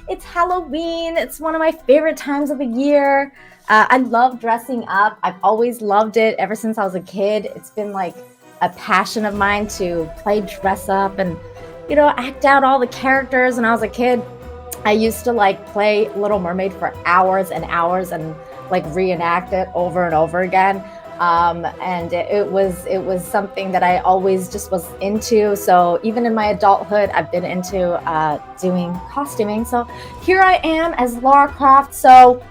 It's Halloween. It's one of my favorite times of the year. I love dressing up. I've always loved it ever since I was a kid. It's been like a passion of mine to play dress up and, act out all the characters. When I was a kid, I used to like play Little Mermaid for hours and hours and like reenact it over and over again. And it was something that I always just was into. So even in my adulthood, I've been into doing costuming. So here I am as Lara Croft. So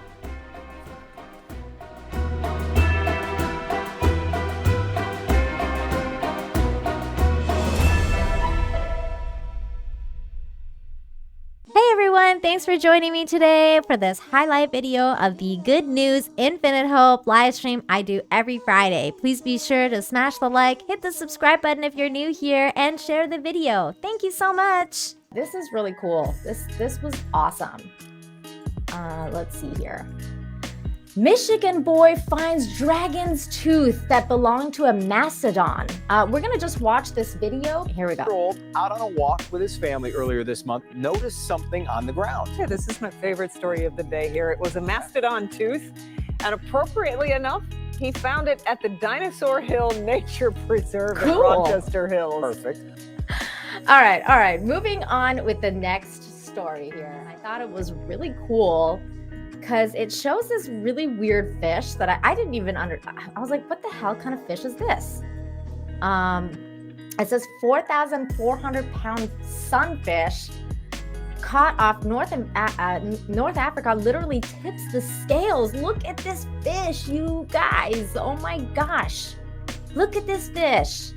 thanks for joining me today for this highlight video of the Good News Infinite Hope live stream I do every Friday. Please be sure to smash the like, hit the subscribe button if you're new here, and share the video. Thank you so much. This is really cool. This was awesome. Let's see here. Michigan boy finds dragon's tooth that belonged to a mastodon. We're gonna just watch this video. Here we go. Out on a walk with his family earlier this month, noticed something on the ground. Yeah, this is my favorite story of the day here. It was a mastodon tooth, and appropriately enough, he found it at the Dinosaur Hill Nature Preserve in Rochester Hills. Perfect. All right. Moving on with the next story here. I thought it was really cool because it shows this really weird fish that I didn't even I was like, what the hell kind of fish is this? It says 4,400-pound sunfish caught off North Africa literally tips the scales. Look at this fish, you guys. Oh my gosh. Look at this fish.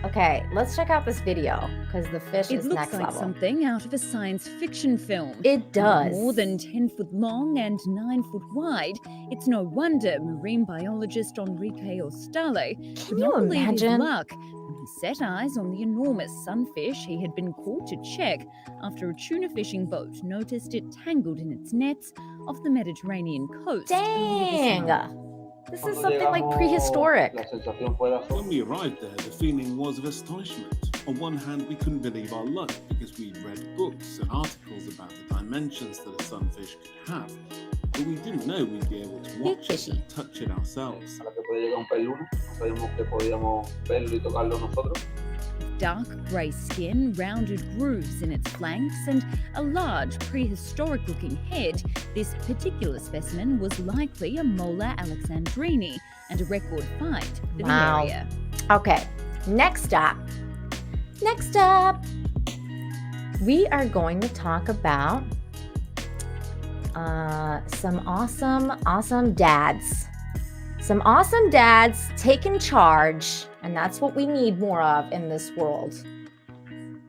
Okay, let's check out this video because the fish is next level. It looks like something out of a science fiction film. It does. More than 10 foot long and 9 foot wide, it's no wonder marine biologist Enrique Ostale could not believe his luck when he set eyes on the enormous sunfish he had been caught to check after a tuna fishing boat noticed it tangled in its nets off the Mediterranean coast. Dang! This is something like prehistoric. When we arrived there, the feeling was of astonishment. On one hand, we couldn't believe our luck because we'd read books and articles about the dimensions that a sunfish could have. But we didn't know we'd be able to watch it and touch it ourselves. Dark grey skin, rounded grooves in its flanks, and a large prehistoric-looking head, this particular specimen was likely a Mola alexandrini and a record find for the area. Okay, next up, we are going to talk about some awesome dads. Some awesome dads taking charge, and that's what we need more of in this world.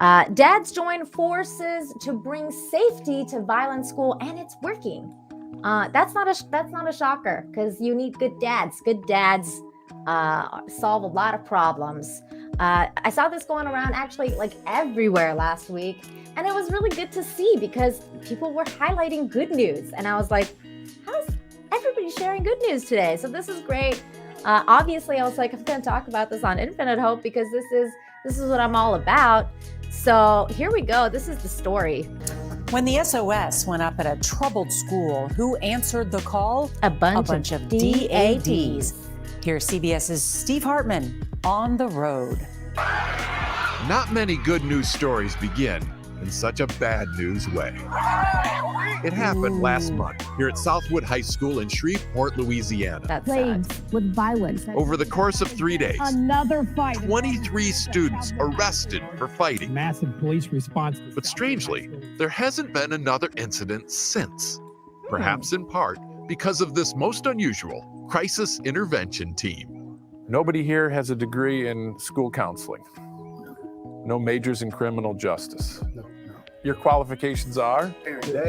Dads join forces to bring safety to violent school, and it's working. That's not a shocker because you need good dads. Good dads solve a lot of problems. I saw this going around actually like everywhere last week, and it was really good to see because people were highlighting good news, and I was like, how's everybody sharing good news today? So this is great. Obviously, I was like, I'm going to talk about this on Infinite Hope because this is what I'm all about. So here we go. This is the story. When the SOS went up at a troubled school, who answered the call? A bunch of DADs. Here's CBS's Steve Hartman on the road. Not many good news stories begin in such a bad news way. It happened last month here at Southwood High School in Shreveport, Louisiana. That's plagued with violence. Over the course of 3 days, Another fight. 23 students arrested for fighting. Massive police response. But strangely, there hasn't been another incident since. Perhaps in part because of this most unusual crisis intervention team. Nobody here has a degree in school counseling. No majors in criminal justice. Your qualifications are?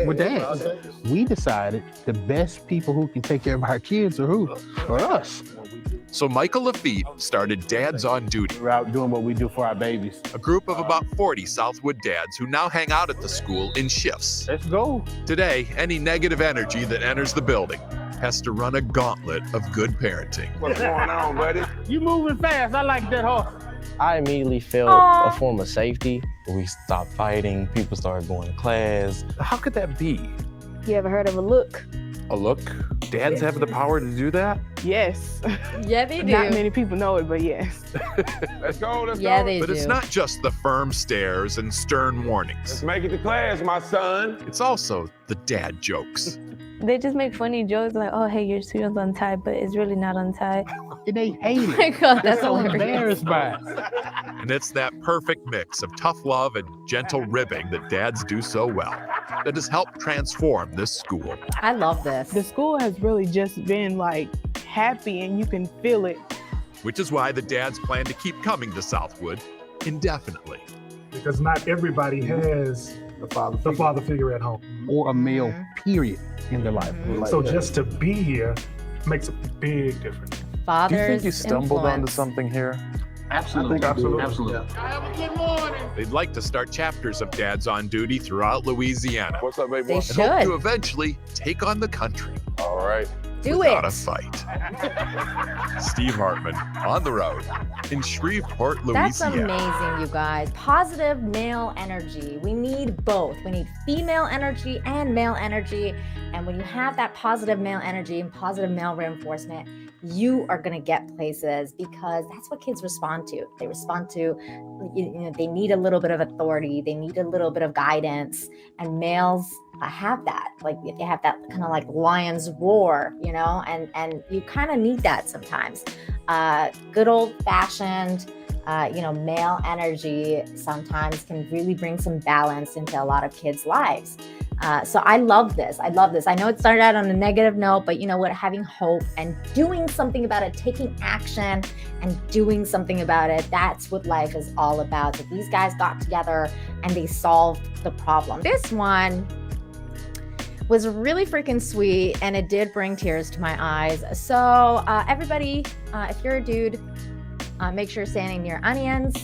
Well, Dad, we decided the best people who can take care of our kids are who? Are us. So Michael Lafitte started Dads on Duty. We're out doing what we do for our babies. A group of about 40 Southwood dads who now hang out at the school in shifts. Let's go. Today, any negative energy that enters the building has to run a gauntlet of good parenting. What's going on, buddy? You moving fast. I like that horse. I immediately felt a form of safety. We stopped fighting, people started going to class. How could that be? You ever heard of a look? A look? Dads have the power to do that? Yes. Yeah, they do. Not many people know it, but yes. Let's go, let's Yeah, go. they But do. it's not just the firm stares and stern warnings. Let's make it to class, my son. It's also the dad jokes. They just make funny jokes like, oh, hey, your shoe's untied, but it's really not untied. And they hate it. Oh my God, that's so hilarious. embarrassed by it. And it's that perfect mix of tough love and gentle ribbing that dads do so well that has helped transform this school. I love this. The school has really just been like happy and you can feel it. Which is why the dads plan to keep coming to Southwood indefinitely. Because not everybody has the father figure at home. Or a male, period, in their life. So just to be here makes a big difference. Do you Father's think you stumbled onto influence. something here? Absolutely. Absolutely. They'd like to start chapters of Dads on Duty throughout Louisiana. What's up, baby? They And hope should. to eventually take on the country All right. Do without a it. fight. Steve Hartman, on the road in Shreveport, That's Louisiana. amazing, you guys. Positive male energy. We need both. We need female energy and male energy. And when you have that positive male energy and positive male reinforcement, you are going to get places because that's what kids respond to. They respond to, they need a little bit of authority. They need a little bit of guidance. And males have that. Like they have that kind of like lion's roar, and you kind of need that sometimes. Good old fashioned, male energy sometimes can really bring some balance into a lot of kids' lives. So I love this. I know it started out on a negative note, but you know what? Having hope and doing something about it, taking action and doing something about it, that's what life is all about. So these guys got together and they solved the problem. This one was really freaking sweet and it did bring tears to my eyes. So everybody, if you're a dude, make sure you're standing near onions.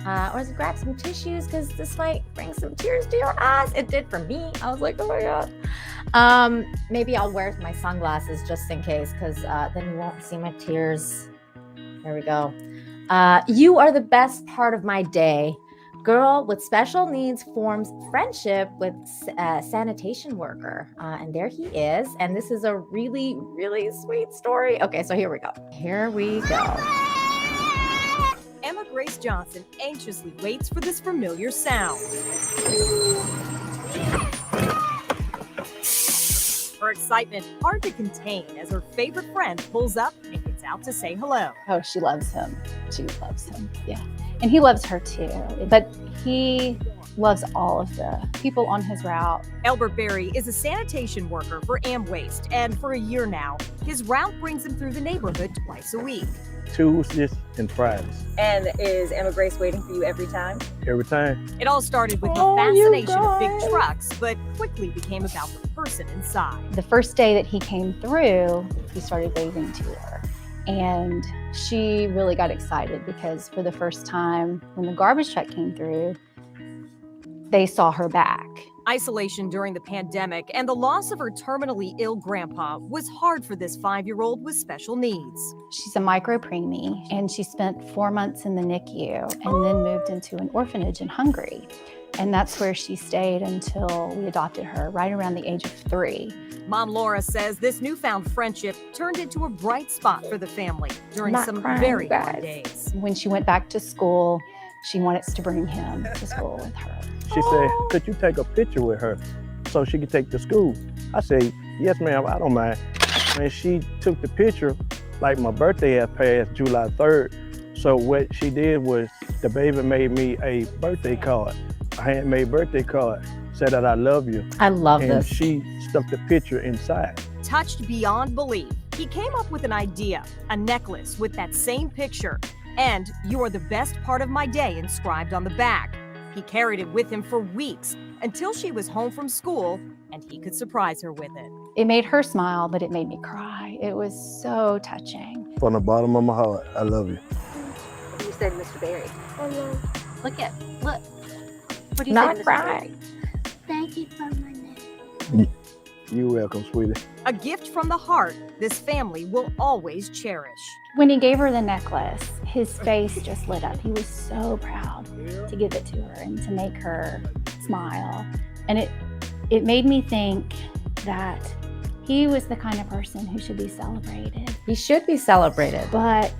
Or grab some tissues because this might bring some tears to your eyes. It did for me. I was like, oh my God. Maybe I'll wear my sunglasses just in case because then you won't see my tears. There we go. You are the best part of my day. Girl with special needs forms friendship with sanitation worker. And there he is. And this is a really, really sweet story. Okay, so here we go. Here we go. Emma Grace Johnson anxiously waits for this familiar sound. Her excitement hard to contain as her favorite friend pulls up and gets out to say hello. Oh, she loves him. She loves him. Yeah. And he loves her too. But he loves all of the people on his route. Elbert Berry is a sanitation worker for AmWaste, and for a year now, his route brings him through the neighborhood twice a week. Tuesdays and Fridays. And is Emma Grace waiting for you every time? Every time. It all started with the fascination of big trucks, but quickly became about the person inside. The first day that he came through, he started waving to her. And she really got excited because for the first time, when the garbage truck came through, they saw her back. Isolation during the pandemic and the loss of her terminally ill grandpa was hard for this 5-year-old with special needs. She's a micro-preemie, and she spent 4 months in the NICU and then moved into an orphanage in Hungary. And that's where she stayed until we adopted her, right around the age of 3. Mom Laura says this newfound friendship turned into a bright spot for the family during some very hard days. When she went back to school, she wanted us to bring him to school with her. She said, could you take a picture with her so she could take to school? I said, yes, ma'am, I don't mind. And she took the picture, like my birthday had passed July 3rd. So what she did was the baby made me a birthday card, a handmade birthday card, said that I love you. I love this. And she stuck the picture inside. Touched beyond belief, he came up with an idea, a necklace with that same picture, and "You are the best part of my day" inscribed on the back. He carried it with him for weeks until she was home from school and he could surprise her with it. It made her smile, but it made me cry. It was so touching. From the bottom of my heart, I love you. What do you say to Mr. Berry? Look. What do you Not say to Mr. cry. Berry? Thank you for my name. You're welcome, sweetie. A gift from the heart this family will always cherish. When he gave her the necklace, his face just lit up. He was so proud to give it to her and to make her smile. And it made me think that he was the kind of person who should be celebrated. He should be celebrated. But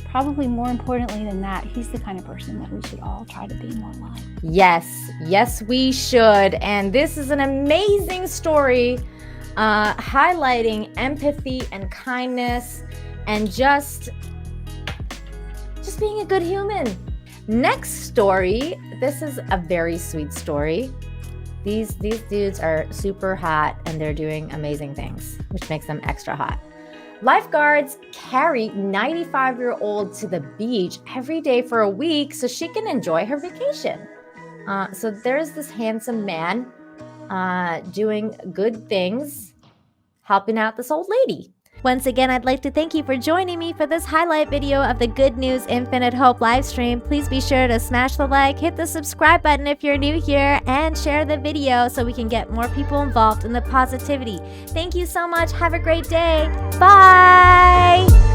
probably more importantly than that, he's the kind of person that we should all try to be more like. Yes, we should. And this is an amazing story highlighting empathy and kindness and just being a good human. Next story, this is a very sweet story. These dudes are super hot and they're doing amazing things, which makes them extra hot. Lifeguards carry 95-year-old to the beach every day for a week so she can enjoy her vacation. So there's this handsome man doing good things, helping out this old lady. Once again, I'd like to thank you for joining me for this highlight video of the Good News Infinite Hope live stream. Please be sure to smash the like, hit the subscribe button if you're new here, and share the video so we can get more people involved in the positivity. Thank you so much. Have a great day. Bye.